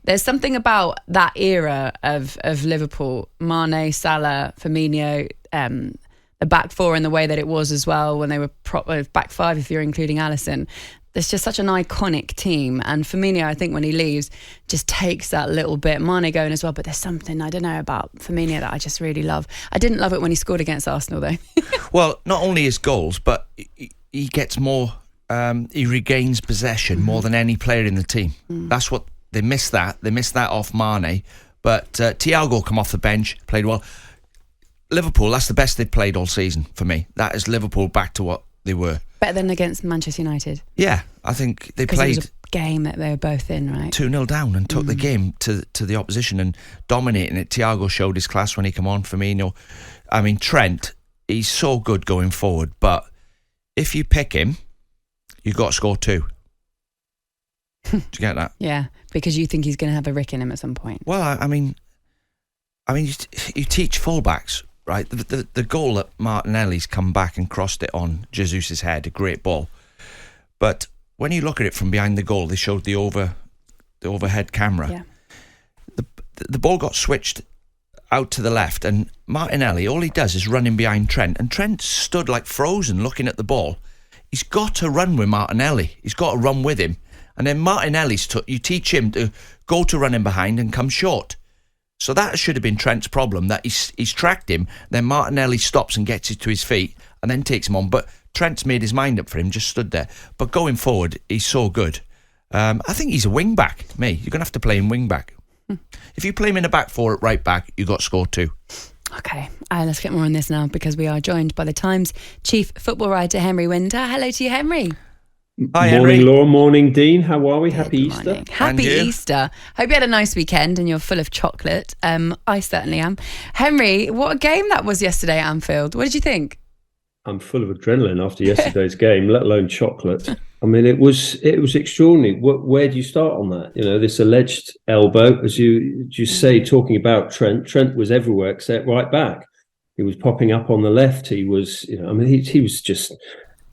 there's something about that era of Liverpool, Mane, Salah, Firmino, the back four in the way that it was as well when they were back five if you're including Alisson. There's just such an iconic team, and Firmino, I think when he leaves, just takes that little bit. Mane going as well, but there's something, I don't know, about Firmino that I just really love. I didn't love it when he scored against Arsenal though. Well, not only his goals, but he gets more, he regains possession more than any player in the team. That's what, they missed that off Mane, but Thiago come off the bench, played well. Liverpool, that's the best they've played all season for me. That is Liverpool back to what they were. Better than against Manchester United. Yeah, I think they played. It was a game that they were both in, right? 2-0 down and took the game to the opposition and dominating it. Thiago showed his class when he came on. Firmino, I mean Trent, he's so good going forward. But if you pick him, you've got to score 2. Do you get that? Yeah, because you think he's going to have a rick in him at some point. Well, I mean, you teach fullbacks. Right, the goal that Martinelli's come back and crossed it on Jesus' head, a great ball. But when you look at it from behind the goal, they showed the overhead camera. Yeah. The ball got switched out to the left, and Martinelli, all he does is run in behind Trent, and Trent stood like frozen looking at the ball. He's got to run with Martinelli. He's got to run with him. And then Martinelli's you teach him to go to run in behind and come short. So that should have been Trent's problem, that he's tracked him, then Martinelli stops and gets it to his feet and then takes him on. But Trent's made his mind up for him, just stood there. But going forward, he's so good. I think he's a wing-back, me. You're going to have to play him wing-back. If you play him in a back four at right-back, you've got to score 2. Okay, let's get more on this now because we are joined by the Times chief football writer, Henry Winter. Hello to you, Henry. Hi, morning, Henry. Laura. Morning, Dean. How are we? Happy Good Easter. morning. Happy Easter. Hope you had a nice weekend and you're full of chocolate. I certainly am. Henry, what a game that was yesterday at Anfield. What did you think? I'm full of adrenaline after yesterday's game, let alone chocolate. I mean, it was extraordinary. Where do you start on that? You know, this alleged elbow, as you say, talking about Trent. Trent was everywhere except right back. He was popping up on the left. He was, he was just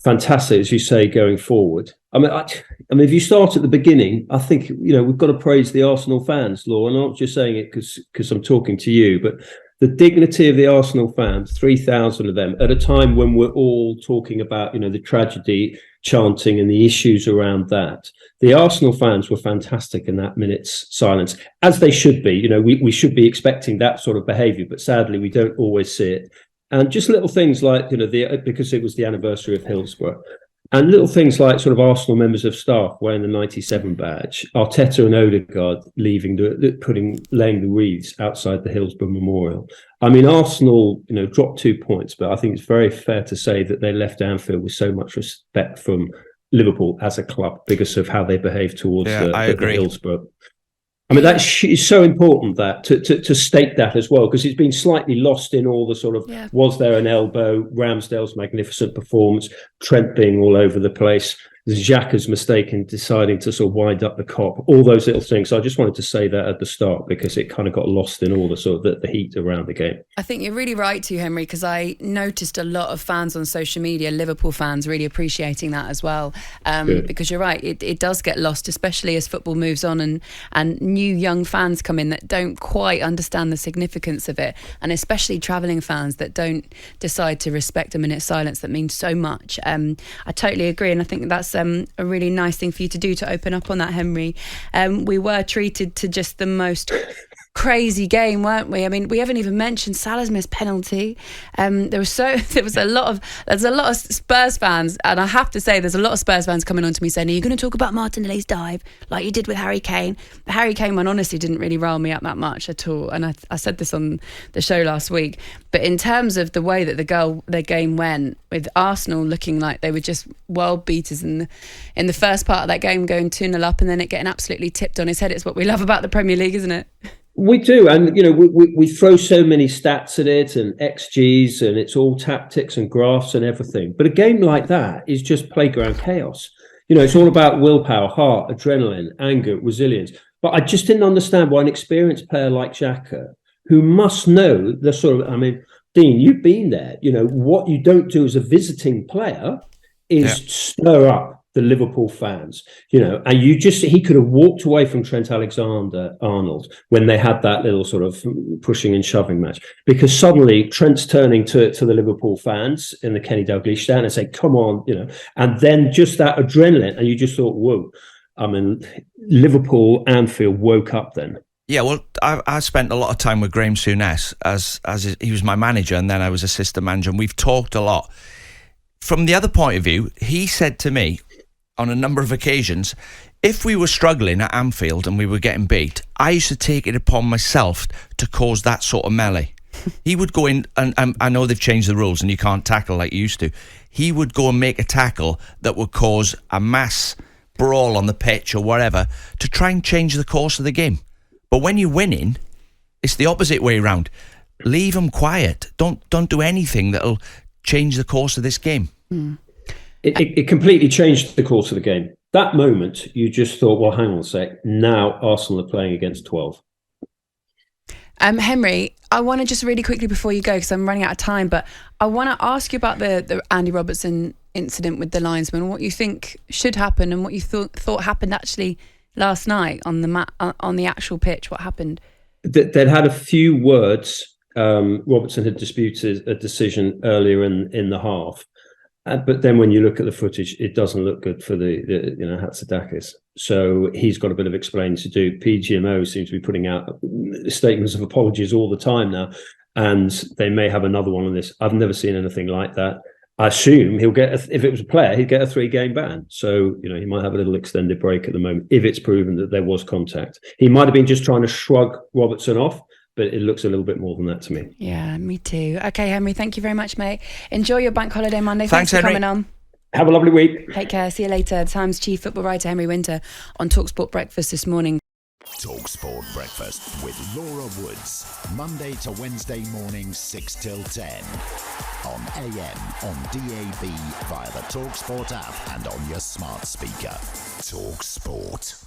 fantastic, as you say, going forward. I mean, if you start at the beginning, I think we've got to praise the Arsenal fans, Law. And I'm not just saying it because I'm talking to you, but the dignity of the Arsenal fans, 3,000 of them, at a time when we're all talking about the tragedy, chanting, and the issues around that. The Arsenal fans were fantastic in that minute's silence, as they should be. We should be expecting that sort of behaviour, but sadly, we don't always see it. And just little things like, because it was the anniversary of Hillsborough, and little things like sort of Arsenal members of staff wearing the 97 badge, Arteta and Odegaard laying the wreaths outside the Hillsborough Memorial. I mean, Arsenal, dropped 2 points, but I think it's very fair to say that they left Anfield with so much respect from Liverpool as a club because of how they behaved towards the Hillsborough. I mean, it's so important that to state that as well, because it's been slightly lost in all the sort of, was there an elbow, Ramsdale's magnificent performance, Trent being all over the place, Xhaka's mistake in deciding to sort of wind up the cop, all those little things. So I just wanted to say that at the start because it kind of got lost in all the sort of the heat around the game. I think you're really right too, Henry, because I noticed a lot of fans on social media, Liverpool fans, really appreciating that as well. Because you're right, it does get lost, especially as football moves on and new young fans come in that don't quite understand the significance of it, and especially travelling fans that don't decide to respect a minute's silence that means so much. I totally agree, and I think that's a really nice thing for you to do, to open up on that, Henry. We were treated to just the most crazy game, weren't we? I mean, we haven't even mentioned Salah's missed penalty. There's a lot of Spurs fans, and I have to say there's a lot of Spurs fans coming on to me saying, are you going to talk about Martinelli's dive like you did with Harry Kane? The Harry Kane one honestly didn't really rile me up that much at all, and I said this on the show last week, but in terms of the way that the game went, with Arsenal looking like they were just world beaters in the first part of that game, going 2-0 up and then it getting absolutely tipped on his head. It's what we love about the Premier League, isn't it? We do, and we throw so many stats at it and XGs, and it's all tactics and graphs and everything. But a game like that is just playground chaos. It's all about willpower, heart, adrenaline, anger, resilience. But I just didn't understand why an experienced player like Xhaka, who must know the sort of, I mean, Dean, you've been there. What you don't do as a visiting player is stir up the Liverpool fans, and he could have walked away from Trent Alexander-Arnold when they had that little sort of pushing and shoving match, because suddenly Trent's turning to the Liverpool fans in the Kenny Dalglish stand and say, come on, and then just that adrenaline, and you just thought, whoa, I mean, Liverpool, Anfield woke up then. Yeah, well, I spent a lot of time with Graeme Souness as he was my manager, and then I was assistant manager, and we've talked a lot. From the other point of view, he said to me on a number of occasions, if we were struggling at Anfield and we were getting beat, I used to take it upon myself to cause that sort of melee. He would go in, and I know they've changed the rules and you can't tackle like you used to. He would go and make a tackle that would cause a mass brawl on the pitch or whatever to try and change the course of the game. But when you're winning, it's the opposite way around. Leave them quiet. Don't do anything that'll change the course of this game. It completely changed the course of the game. That moment, you just thought, well, hang on a sec. Now Arsenal are playing against 12. Henry, I want to just really quickly before you go, because I'm running out of time, but I want to ask you about the Andy Robertson incident with the linesman, what you think should happen and what you thought happened actually last night on the actual pitch. What happened? They'd had a few words. Robertson had disputed a decision earlier in the half, but then when you look at the footage, it doesn't look good for the Hatzidakis. So he's got a bit of explaining to do. PGMO seems to be putting out statements of apologies all the time now, and they may have another one on this. I've never seen anything like that. I assume he'll get, if it was a player, he'd get a 3-game ban. So, he might have a little extended break at the moment if it's proven that there was contact. He might have been just trying to shrug Robertson off, but it looks a little bit more than that to me. Yeah, me too. Okay, Henry, thank you very much, mate. Enjoy your bank holiday Monday. Thanks for Henry. coming on. Have a lovely week. Take care. See you later. The Times chief football writer Henry Winter on talkSPORT Breakfast this morning. talkSPORT Breakfast with Laura Woods, Monday to Wednesday morning 6 till 10 on AM, on DAB, via the talkSPORT app and on your smart speaker. talkSPORT.